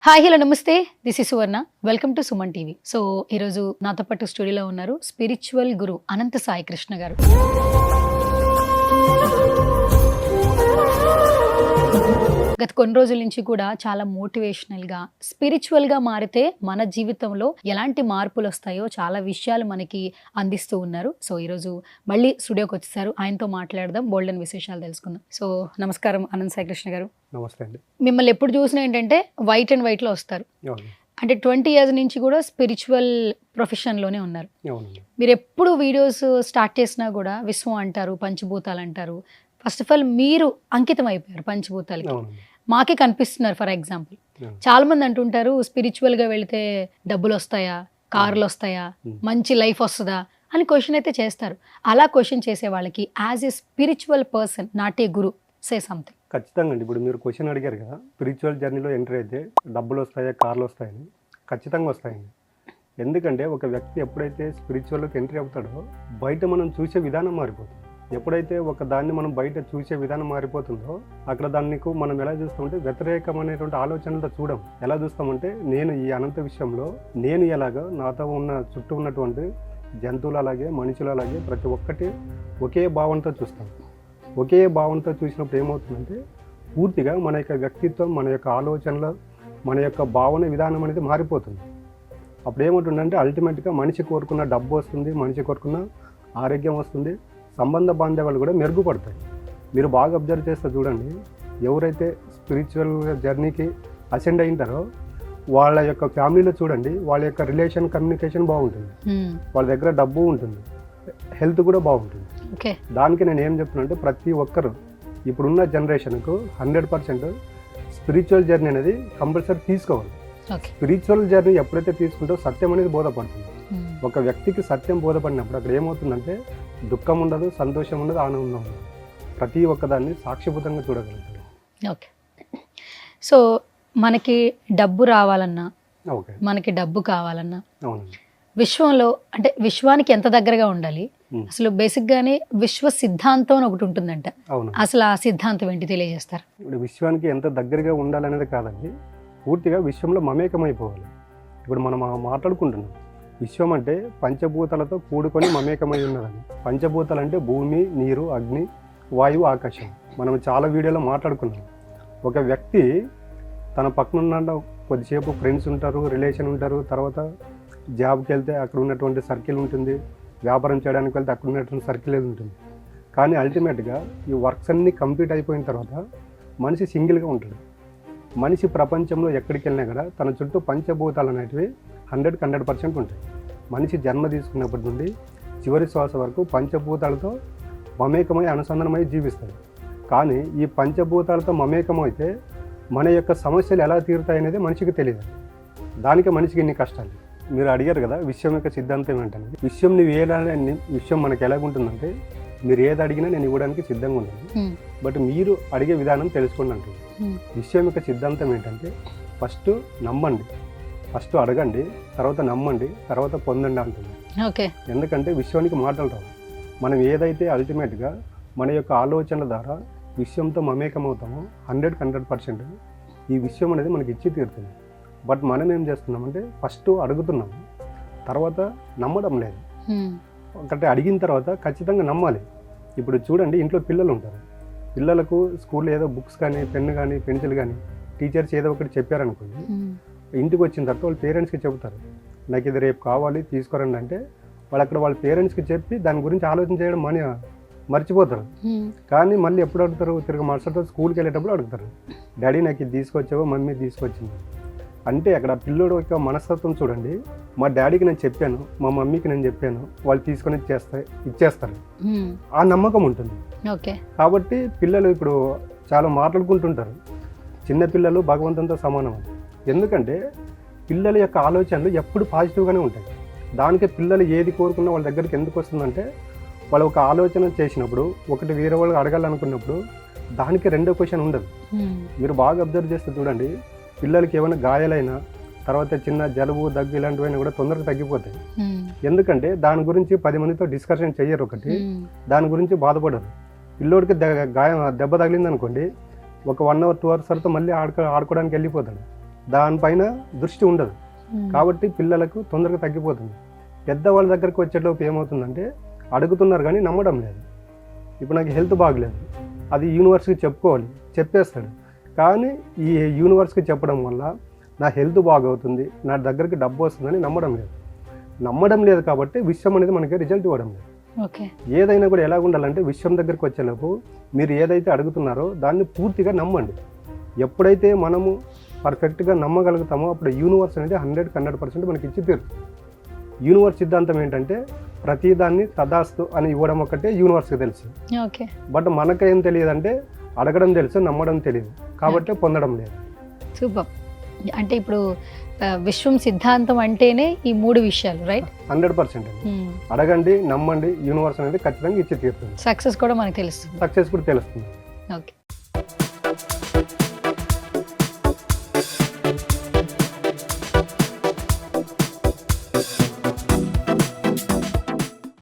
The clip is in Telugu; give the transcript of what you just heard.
హాయ్ హలో నమస్తే this is Suvarna welcome to Suman TV. So ఈరోజు నాతో పాటు స్టూడియోలో ఉన్నారు స్పిరిచువల్ గురు అనంత సాయి కృష్ణ గారు. గత కొన్ని రోజుల నుంచి కూడా చాలా మోటివేషనల్ గా స్పిరిచువల్ గా మారితే మన జీవితంలో ఎలాంటి మార్పులు వస్తాయో చాలా విషయాలు మనకి అందిస్తూ ఉన్నారు. సో ఈరోజు మళ్ళీ స్టూడియోకి వచ్చేసారు, ఆయనతో మాట్లాడదాం, బోల్డెన్ విశేషాలు తెలుసుకుందాం. సో నమస్కారం అనంత సాయి కృష్ణ గారు. నమస్తే అండి. మిమ్మల్ని ఎప్పుడు చూసినా ఏంటంటే వైట్ అండ్ వైట్ లో వస్తారు. అంటే 20 years నుంచి కూడా స్పిరిచువల్ ప్రొఫెషన్లోనే ఉన్నారు. మీరు ఎప్పుడు వీడియోస్ స్టార్ట్ చేసినా కూడా విశ్వం అంటారు, పంచభూతాలు అంటారు. ఫస్ట్ ఆఫ్ ఆల్ మీరు అంకితం అయిపోయారు పంచభూతాలకి. మాకే కనిపిస్తున్నారు. ఫర్ ఎగ్జాంపుల్ చాలా మంది అంటుంటారు స్పిరిచువల్గా వెళితే డబ్బులు వస్తాయా, కార్లు వస్తాయా, మంచి లైఫ్ వస్తుందా అని క్వశ్చన్ అయితే చేస్తారు. అలా క్వశ్చన్ చేసే వాళ్ళకి as a spiritual person, not a Guru, say something. ఖచ్చితంగా అండి. ఇప్పుడు మీరు క్వశ్చన్ అడిగారు కదా, స్పిరిచువల్ జర్నీలో ఎంటర్ అయితే డబ్బులు వస్తాయా, కార్లు వస్తాయని. ఖచ్చితంగా వస్తాయండి. ఎందుకంటే ఒక వ్యక్తి ఎప్పుడైతే స్పిరిచువల్లోకి ఎంట్రీ అవుతాడో బయట మనం చూసే విధానం మారిపోతుంది. ఎప్పుడైతే ఒక దాన్ని మనం బయట చూసే విధానం మారిపోతుందో అక్కడ దాన్ని మనం ఎలా చూస్తామంటే వ్యతిరేకమైనటువంటి ఆలోచనలతో చూడం. ఎలా చూస్తామంటే నేను ఈ అనంత విషయంలో నేను ఎలాగో నాతో ఉన్న చుట్టూ ఉన్నటువంటి జంతువులు అలాగే మనుషులు అలాగే ప్రతి ఒక్కటి ఒకే భావంతో చూస్తాం. ఒకే భావంతో చూసినప్పుడు ఏమవుతుందంటే పూర్తిగా మన యొక్క వ్యక్తిత్వం, మన యొక్క ఆలోచనలు, మన యొక్క భావన విధానం అనేది మారిపోతుంది. అప్పుడు ఏముంటుందంటే అల్టిమేట్గా మనిషి కోరుకున్న డబ్బు వస్తుంది, మనిషి కోరుకున్న ఆరోగ్యం వస్తుంది, సంబంధ బాంధవ్యాలు కూడా మెరుగుపడతాయి. మీరు బాగా అబ్జర్వ్ చేస్తే చూడండి, ఎవరైతే స్పిరిచువల్ జర్నీకి అసెండ్ అయింటారో వాళ్ళ యొక్క ఫ్యామిలీలో చూడండి, వాళ్ళ యొక్క రిలేషన్, కమ్యూనికేషన్ బాగుంటుంది, వాళ్ళ దగ్గర డబ్బు ఉంటుంది, హెల్త్ కూడా బాగుంటుంది. దానికి నేను ఏం చెప్తున్నానంటే ప్రతి ఒక్కరు ఇప్పుడున్న జనరేషన్కు 100% స్పిరిచువల్ జర్నీ అనేది కంపల్సరీ తీసుకోవాలి. స్పిరిచువల్ జర్నీ ఎప్పుడైతే తీసుకుంటో సత్యం అనేది బోధపడుతుంది. ఒక వ్యక్తికి సత్యం బోధపడినప్పుడు అక్కడ ఏమవుతుందంటే దుఃఖం ఉండదు, సంతోషం ఉండదు, ఆనందం ఉండదు. ప్రతి ఒక్కదాన్ని సాక్షిభూతంగా చూడగలుగుతారు. ఓకే. సో మనకి డబ్బు రావాలన్నా, మనకి డబ్బు కావాలన్నా విశ్వంలో అంటే విశ్వానికి ఎంత దగ్గరగా ఉండాలి? అసలు బేసిక్ గానే విశ్వ సిద్ధాంతం అని ఒకటి ఉంటుందంట. అసలు ఆ సిద్ధాంతం ఏంటి తెలియజేస్తారు? ఇప్పుడు విశ్వానికి ఎంత దగ్గరగా ఉండాలనేది కాదండి, పూర్తిగా విశ్వంలో మమేకమైపోవాలి. ఇప్పుడు మనం మాట్లాడుకుంటున్నాం విశ్వం అంటే పంచభూతాలతో కూడుకొని మమేకమై ఉన్నదని. పంచభూతాలు అంటే భూమి, నీరు, అగ్ని, వాయువు, ఆకాశం. మనం చాలా వీడియోలో మాట్లాడుకున్నాం. ఒక వ్యక్తి తన పక్కన ఉన్న కొద్దిసేపు ఫ్రెండ్స్ ఉంటారు, రిలేషన్ ఉంటారు, తర్వాత జాబ్కి వెళ్తే అక్కడ ఉన్నటువంటి సర్కిల్ ఉంటుంది, వ్యాపారం చేయడానికి వెళ్తే అక్కడ ఉన్నటువంటి సర్కిల్ ఉంటుంది. కానీ అల్టిమేట్గా ఈ వర్క్స్ అన్నీ కంప్లీట్ అయిపోయిన తర్వాత మనిషి సింగిల్గా ఉంటాడు. మనిషి ప్రపంచంలో ఎక్కడికి వెళ్ళినా కూడా తన చుట్టూ పంచభూతాలు అనేటివి 100% ఉంటాయి. మనిషి జన్మ తీసుకున్నప్పటి నుండి చివరి శ్వాస వరకు పంచభూతాలతో మమేకమై అనుసంధానమై జీవిస్తాడు. కానీ ఈ పంచభూతాలతో మమేకమైతే మన యొక్క సమస్యలు ఎలా తీరుతాయి అనేది మనిషికి తెలియదు. దానికి మనిషికి ఇన్ని కష్టాలు. మీరు అడిగారు కదా విశ్వం యొక్క సిద్ధాంతం ఏంటనేది. విశ్వం నువ్వు ఏదని విశ్వం మనకు ఎలాగుంటుందంటే మీరు ఏది అడిగినా నేను ఇవ్వడానికి సిద్ధంగా ఉన్నాను, బట్ మీరు అడిగే విధానం తెలుసుకోండి అంటుంది. విశ్వం యొక్క సిద్ధాంతం ఏంటంటే ఫస్ట్ నమ్మండి, ఫస్ట్ అడగండి, తర్వాత నమ్మండి, తర్వాత పొందండి అంటుంది. ఎందుకంటే విశ్వానికి మాటలు రావు. మనం ఏదైతే అల్టిమేట్గా మన యొక్క ఆలోచనల ద్వారా విశ్వంతో మమేకమవుతామో 100% ఈ విశ్వం అనేది మనకి ఇచ్చి తీరుతుంది. బట్ మనం ఏం చేస్తున్నామంటే ఫస్ట్ అడుగుతున్నాము, తర్వాత నమ్మడం లేదు. ఒకటి అడిగిన తర్వాత ఖచ్చితంగా నమ్మాలి. ఇప్పుడు చూడండి, ఇంట్లో పిల్లలు ఉంటారు, పిల్లలకు స్కూల్లో ఏదో బుక్స్ కానీ, పెన్ను కానీ, పెన్సిల్ కానీ టీచర్స్ ఏదో ఒకటి చెప్పారనుకోండి, ఇంటికి వచ్చిన తర్వాత వాళ్ళ పేరెంట్స్కి చెబుతారు నాకు ఇది రేపు కావాలి తీసుకురండి అంటే వాళ్ళు అక్కడ వాళ్ళ పేరెంట్స్కి చెప్పి దాని గురించి ఆలోచన చేయడం మర్చిపోతారు. కానీ మళ్ళీ ఎప్పుడు అడుగుతారు, తిరిగి మరుసటి స్కూల్కి వెళ్ళేటప్పుడు అడుగుతారు, డాడీ నాకు ఇది తీసుకొచ్చావో, మమ్మీ తీసుకొచ్చింది అంటే. అక్కడ పిల్లోడు యొక్క మనస్తత్వం చూడండి, మా డాడీకి నేను చెప్పాను, మా మమ్మీకి నేను చెప్పాను, వాళ్ళు తీసుకొని ఇచ్చేస్తారు, ఆ నమ్మకం ఉంటుంది. కాబట్టి పిల్లలు ఇప్పుడు చాలా మాట్లాడుకుంటుంటారు, చిన్న పిల్లలు భగవంతునితో సమానం. ఎందుకంటే పిల్లల యొక్క ఆలోచనలు ఎప్పుడు పాజిటివ్గానే ఉంటాయి. దానికి పిల్లలు ఏది కోరుకున్నా వాళ్ళ దగ్గరికి ఎందుకు వస్తుందంటే వాళ్ళు ఒక ఆలోచన చేసినప్పుడు, ఒకటి వేరే వాళ్ళు అడగాలనుకున్నప్పుడు దానికి రెండో క్వశ్చన్ ఉండదు. మీరు బాగా అబ్జర్వ్ చేస్తే చూడండి, పిల్లలకి ఏమైనా గాయాలైనా, తర్వాత చిన్న జలుబు, దగ్గు ఇలాంటివైనా కూడా తొందరగా తగ్గిపోతాయి. ఎందుకంటే దాని గురించి 10 మందితో డిస్కషన్ చెయ్యరు, ఒకటి దాని గురించి బాధపడరు. పిల్లోడికి దెబ్బ తగిలింది అనుకోండి, ఒక 1 hour 2 hours తర్వాత మళ్ళీ ఆడుకోవడానికి వెళ్ళిపోతాడు. దానిపైన దృష్టి ఉండదు. కాబట్టి పిల్లలకు తొందరగా తగ్గిపోతుంది. పెద్దవాళ్ళ దగ్గరకు వచ్చేటప్పుడు ఏమవుతుందంటే అడుగుతున్నారు కానీ నమ్మడం లేదు. ఇప్పుడు నాకు హెల్త్ బాగలేదు, అది యూనివర్స్కి చెప్పుకోవాలి, చెప్పేస్తాడు. కానీ ఈ యూనివర్స్కి చెప్పడం వల్ల నా హెల్త్ బాగవుతుంది, నా దగ్గరికి డబ్బు వస్తుందని నమ్మడం లేదు కాబట్టి విషయం అనేది మనకి రిజల్ట్ ఇవ్వడం లేదు. ఓకే. ఏదైనా కూడా ఎలా ఉండాలంటే విషయం దగ్గరికి వచ్చేలోపు మీరు ఏదైతే అడుగుతున్నారో దాన్ని పూర్తిగా నమ్మండి. ఎప్పుడైతే మనము పర్ఫెక్ట్గా నమ్మగలుగుతామో అప్పుడు యూనివర్స్ అనేది 100% మనకి ఇచ్చి తీరుతుంది. యూనివర్స్ సిద్ధాంతం ఏంటంటే ప్రతిదాన్ని తదాస్తు అని ఇవ్వడం ఒకటే యూనివర్స్కి తెలుసు. ఓకే. బట్ మనకేం తెలియదంటే అడగడం తెలుసు, నమ్మడం తెలియదు, కాబట్టి పొందడం లేదు. సూపర్. అంటే ఇప్పుడు విశ్వం సిద్ధాంతం అంటేనే ఈ 3 విషయాలు, రైట్? 100% అండి. అడగండి, నమ్మండి, యూనివర్స్ అనేది ఖచ్చితంగా ఇచ్చి తీరుతుంది. సక్సెస్ కూడా మనకు తెలుస్తుంది. సక్సెస్ కూడా తెలుస్తుంది. ఓకే.